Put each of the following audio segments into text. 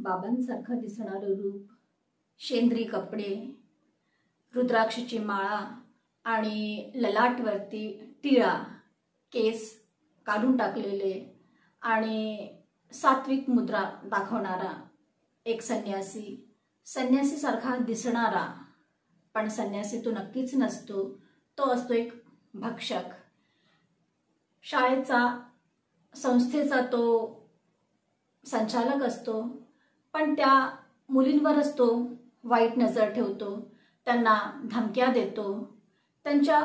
बाबांसारखं दिसणारं रूप, शेंद्री कपडे, रुद्राक्षची माळा आणि ललाटवरती टिळा, केस काढून टाकलेले आणि सात्विक मुद्रा दाखवणारा एक संन्यासी सारखा दिसणारा, पण संन्यासी तो नक्कीच नसतो, तो असतो एक भक्षक। शाळेचा संस्थेचा तो संचालक असतो, पण त्या मुलींवरच तो वाईट नजर ठेवतो, त्यांना धमक्या देतो। त्यांच्या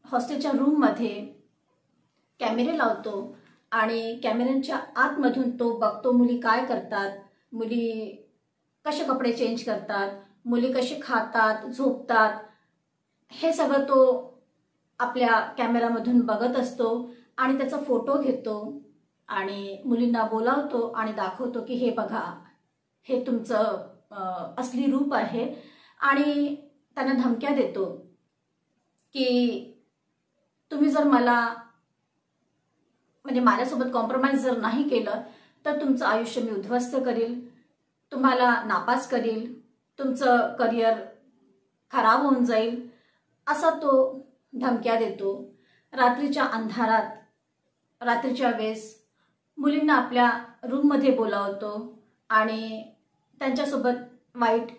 हॉस्टेलच्या रूममध्ये कॅमेरे लावतो आणि कॅमेऱ्यांच्या आतमधून तो बघतो मुली काय करतात, मुली कसे कपडे चेंज करतात, मुली कशी खातात, झोपतात, हे सगळं तो आपल्या कॅमेरामधून बघत असतो आणि त्याचा फोटो घेतो आणि मुलींना बोलावतो आणि दाखवतो की हे बघा, हे तुमचं असली रूप आहे। आणि त्यांना धमक्या देतो की तुम्ही जर माझ्यासोबत कॉम्प्रोमाइज जर नाही केलं तर तुमचं आयुष्य मी उद्ध्वस्त करील, तुम्हाला नापास करील, तुमचं करिअर खराब होऊन जाईल, असा तो धमक्या देतो। रात्रीच्या अंधारात, रात्रीच्या वेळेस मुलींना आपल्या रूममध्ये बोलावतो आणि त्यांच्यासोबत वाईट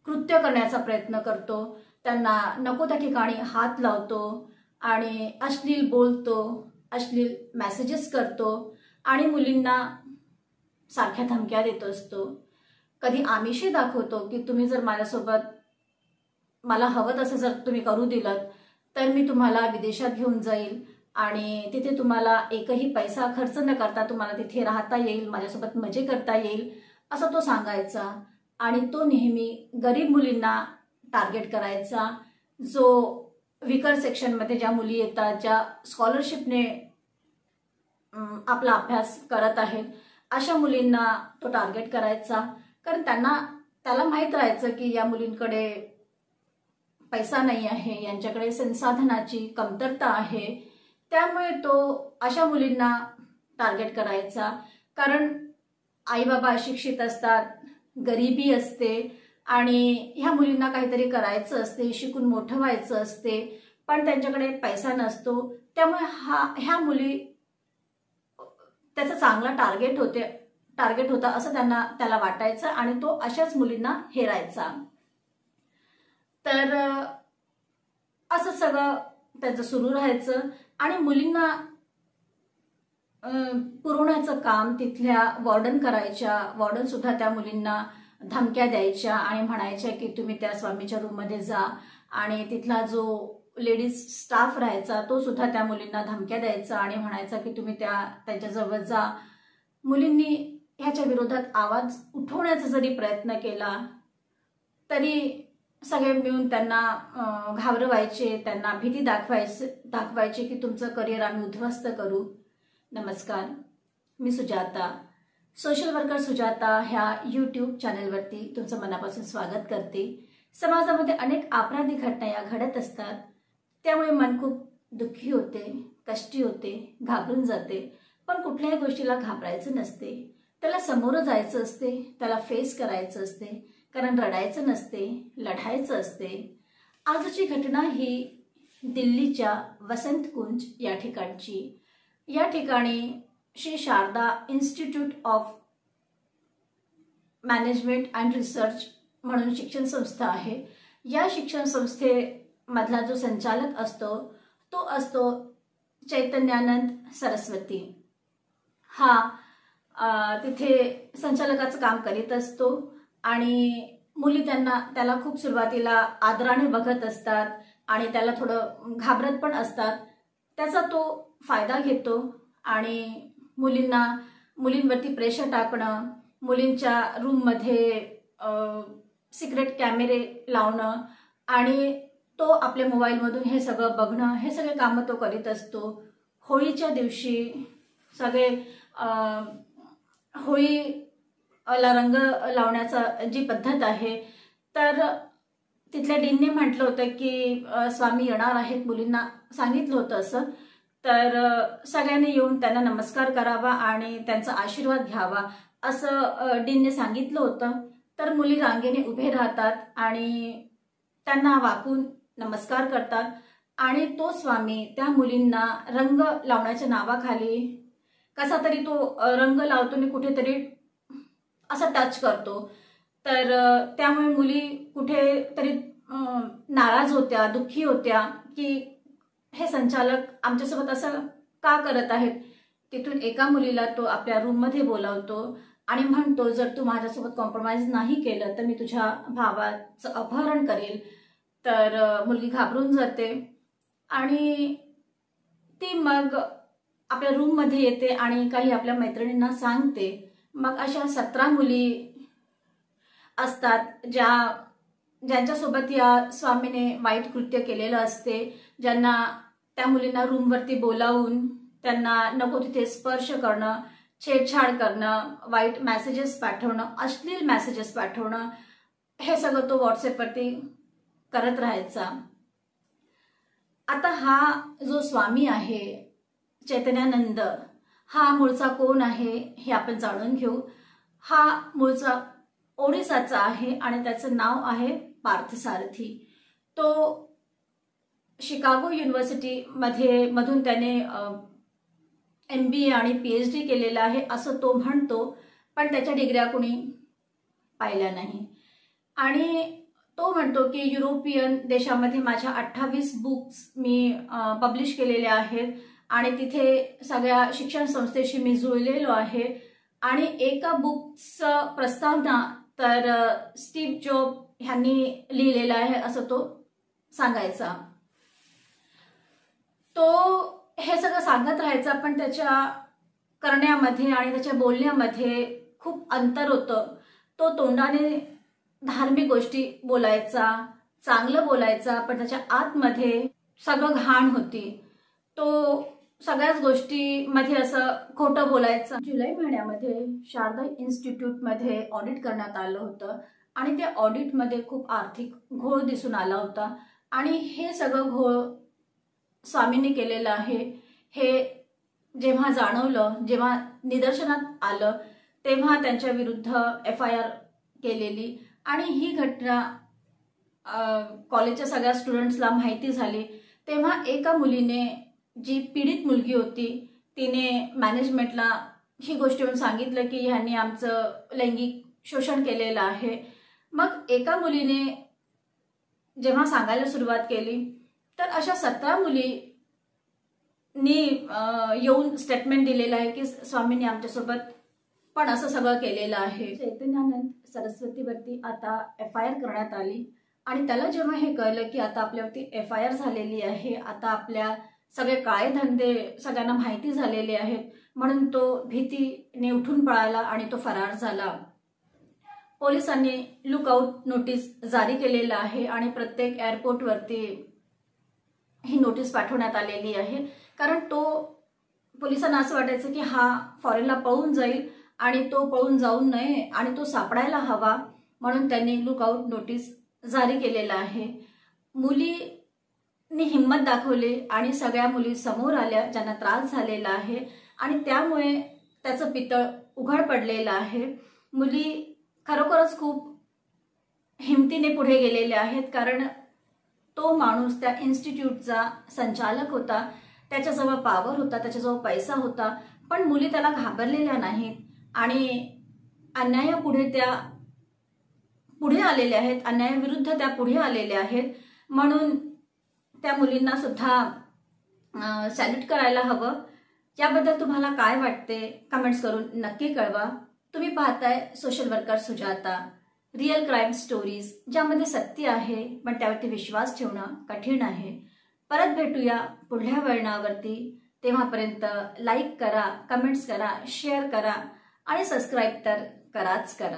कृत्य करण्याचा प्रयत्न करतो, त्यांना नको त्या ठिकाणी हात लावतो आणि अश्लील बोलतो, अश्लील मेसेजेस करतो आणि मुलींना सारख्या धमक्या देत असतो। कधी आमिषही दाखवतो की तुम्ही जर माझ्यासोबत मला हवं तसं जर तुम्ही करू दिलं तर मी तुम्हाला विदेशात घेऊन जाईल आणि तिथे तुम्हाला एकही पैसा खर्च न करता तुम्हाला तिथे राहता येईल, माझ्यासोबत मजे करता येईल, असं तो सांगायचा। आणि तो नेहमी गरीब मुलींना टार्गेट करायचा, जो विकर सेक्शनमध्ये ज्या मुली येतात, ज्या स्कॉलरशिपने आपला अभ्यास करत आहेत, अशा मुलींना तो टार्गेट करायचा। कारण त्याला माहीत राहायचं की या मुलींकडे पैसा नाही आहे, यांच्याकडे संसाधनाची कमतरता आहे, त्यामुळे तो अशा मुलींना टार्गेट करायचा। कारण आई बाबा अशिक्षित असतात, गरिबी असते आणि ह्या मुलींना काहीतरी करायचं असते, शिकून मोठं व्हायचं असते, पण त्यांच्याकडे पैसा नसतो, त्यामुळे ह्या मुली त्याचा चांगला टार्गेट होता असं त्याला वाटायचं आणि तो अशाच मुलींना हेरायचा। तर असं सगळं त्याचं सुरू राहायचं आणि मुलींना पुरवण्याचं काम तिथल्या वॉर्डन करायच्या। वॉर्डन सुद्धा त्या मुलींना धमक्या द्यायच्या आणि म्हणायच्या की तुम्ही त्या स्वामीच्या रूममध्ये जा, आणि तिथला जो लेडीज स्टाफ राहायचा तो सुद्धा त्या मुलींना धमक्या द्यायचा आणि म्हणायचा की तुम्ही त्यांच्याजवळ जा। मुलींनी ह्याच्या विरोधात आवाज उठवण्याचा जरी प्रयत्न केला तरी सगळे मिळून त्यांना घाबरवायचे, त्यांना भीती दाखवायचे की तुमचं करिअर आम्ही उद्ध्वस्त करू। नमस्कार, मी सुजाता, सोशल वर्कर सुजाता ह्या यूट्यूब चॅनलवरती तुमचं मनापासून स्वागत करते। समाजामध्ये अनेक अपराधी घटना या घडत असतात, त्यामुळे मन खूप दुःखी होते, कष्टी होते, घाबरून जाते, पण कुठल्याही गोष्टीला घाबरायचं नसते, त्याला समोर जायचं असते, त्याला फेस करायचं असते, कारण रडायचं नसते, लढायचं असते। आजची घटना ही दिल्लीच्या वसंत कुंज या ठिकाणची। या ठिकाणी Shri Sharada institute of management and research म्हणून शिक्षण संस्था आहे। या शिक्षण संस्थेमधला जो संचालक असतो तो असतो चैतन्यानंद सरस्वती। हा तिथे संचालकाचं काम करीत असतो आणि मुली त्याला खूप सुरुवातीला आदराने बघत असतात आणि त्याला थोडं घाबरत पण असतात। त्याचा तो फायदा घेतो आणि मुलींवरती प्रेशर टाकणं, मुलींच्या रूममध्ये सिक्रेट कॅमेरे लावणं आणि तो आपल्या मोबाईलमधून हे सगळं बघणं, हे सगळे कामं तो करीत असतो। होळीच्या दिवशी सगळे होळीला रंग लावण्याचा जी पद्धत आहे, तर तिथल्या डीनने म्हटलं होतं की स्वामी येणार आहेत, मुलींना सांगितलं होतं असं, तर सगळ्यांनी येऊन त्यांना नमस्कार करावा आणि त्यांचा आशीर्वाद घ्यावा असं डीनने सांगितलं होतं. तर मुली रांगेने उभे राहतात आणि त्यांना वाकून नमस्कार करतात आणि तो स्वामी त्या मुलींना रंग लावण्याच्या नावाखाली कसा तरी तो रंग लावतो आणि कुठेतरी असं टच करतो. तर त्यामुळे मुली कुठेतरी नाराज होत्या, दुःखी होत्या की हे संचालक आमच्यासोबत असं का करत आहेत. तिथून एका मुलीला तो आपल्या रूममध्ये बोलावतो आणि म्हणतो, जर तू माझ्यासोबत कॉम्प्रोमाइज नाही केलं तर मी तुझ्या भावाचं अपहरण करेल. तर मुलगी घाबरून जाते आणि ती मग आपल्या रूममध्ये येते आणि काही आपल्या मैत्रिणींना सांगते. मग अशा 17 मुली असतात ज्यांच्यासोबत या स्वामीने वाईट कृत्य केलेलं असते, ज्यांना त्या मुलींना रूमवरती बोलावून त्यांना नको तिथे स्पर्श करणं, छेडछाड करणं, वाईट मेसेजेस पाठवणं, अश्लील मेसेजेस पाठवणं, हे सगळं तो व्हॉट्सअपवरती करत राहायचा. आता हा जो स्वामी आहे चैतन्यानंद, हा मूळचा कोण आहे हे आपण जाणून घेऊ. हा मूळचा ओडिसाचा आहे आणि त्याचं नाव आहे पार्थसारथी. तो शिकागो युनिव्हर्सिटीमधून त्याने MBA आणि PhD केलेलं आहे असं तो म्हणतो, पण त्याच्या डिग्र्या कोणी पाहिल्या नाही. आणि तो म्हणतो की युरोपियन देशामध्ये माझ्या 28 बुक्स मी पब्लिश केलेल्या आहेत आणि तिथे सगळ्या शिक्षण संस्थेशी मी जुळलेलो आहे आणि एका बुकचं प्रस्तावना तर स्टीव्ह जॉब ह्यांनी लिहिलेला आहे असं तो सांगायचा. तो हे सगळं सांगत राहायचा, पण त्याच्या करण्यामध्ये आणि त्याच्या बोलण्यामध्ये खूप अंतर होतं. तो तोंडाने धार्मिक गोष्टी बोलायचा, चांगलं बोलायचा, पण त्याच्या आतमध्ये सगळं घाण होती. तो सगळ्याच गोष्टीमध्ये असं खोटं बोलायचं. जुलै महिन्यामध्ये शारदा इन्स्टिट्यूटमध्ये ऑडिट करण्यात आलं होतं आणि त्या ऑडिटमध्ये खूप आर्थिक घोळ दिसून आला होता आणि हे सगळं घोळ स्वामींनी केलेलं आहे हे जेव्हा जाणवलं, जेव्हा निदर्शनात आलं, तेव्हा त्यांच्या विरुद्ध FIR केलेली आणि ही घटना कॉलेजच्या सगळ्या स्टुडंट्सला माहिती झाली. तेव्हा एका मुलीने, जी पीडित मुलगी होती, तिने मॅनेजमेंटला ही गोष्ट येऊन सांगितलं की ह्यांनी आमचं लैंगिक शोषण केलेलं आहे. मग एका मुलीने जेव्हा सांगायला सुरुवात केली तर अशा 17 मुलींनी येऊन स्टेटमेंट दिलेलं आहे की स्वामींनी आमच्यासोबत पण असं सगळं केलेलं आहे. चैतन्यानंद सरस्वतीवरती आता FIR करण्यात आली आणि त्याला जेव्हा हे कळलं की आता आपल्यावरती FIR झालेली आहे, आता आपल्या सगळे काळे धंदे सगळ्यांना माहिती झालेले आहेत, म्हणून तो भीतीने उठून पळाला आणि तो फरार झाला. पोलिसांनी लुकआउट नोटीस जारी केलेलं आहे आणि प्रत्येक एअरपोर्टवरती ही नोटीस पाठवण्यात आलेली आहे. कारण तो पोलिसांना असं वाटायचं की हा फॉरेनला पळून जाईल आणि तो पळून जाऊ नये आणि तो सापडायला हवा, म्हणून त्यांनी लुकआउट नोटीस जारी केलेलं आहे. मुलींनी हिंमत दाखवली आणि सगळ्या मुली समोर आल्या ज्यांना त्रास झालेला आहे आणि त्यामुळे त्याचं पितळ उघड पडलेलं आहे. मुली खरोखरच खूप हिमतीने पुढे गेलेल्या आहेत, कारण तो माणूस त्या इन्स्टिट्यूटचा संचालक होता, त्याच्याजवळ पॉवर होता, त्याच्याजवळ पैसा होता, पण मुली त्याला घाबरलेल्या नाहीत आणि अन्यायापुढे त्या पुढे आलेल्या आहेत, अन्यायाविरुद्ध त्या पुढे आलेल्या आहेत. म्हणून त्या मुलींना सुद्धा सॅल्यूट करायला हवं. याबद्दल तुम्हाला काय वाटते कमेंट्स करून नक्की कळवा. तुम्ही पाहताय social worker Sujata, real crime stories, ज्यामध्ये सत्य आहे पण त्यावरती विश्वास ठेवणं कठीण आहे. परत भेटूया पुढल्या वळणावरती. तेव्हापर्यंत लाईक करा, कमेंट्स करा, शेअर करा आणि सबस्क्राईब तर कराच करा.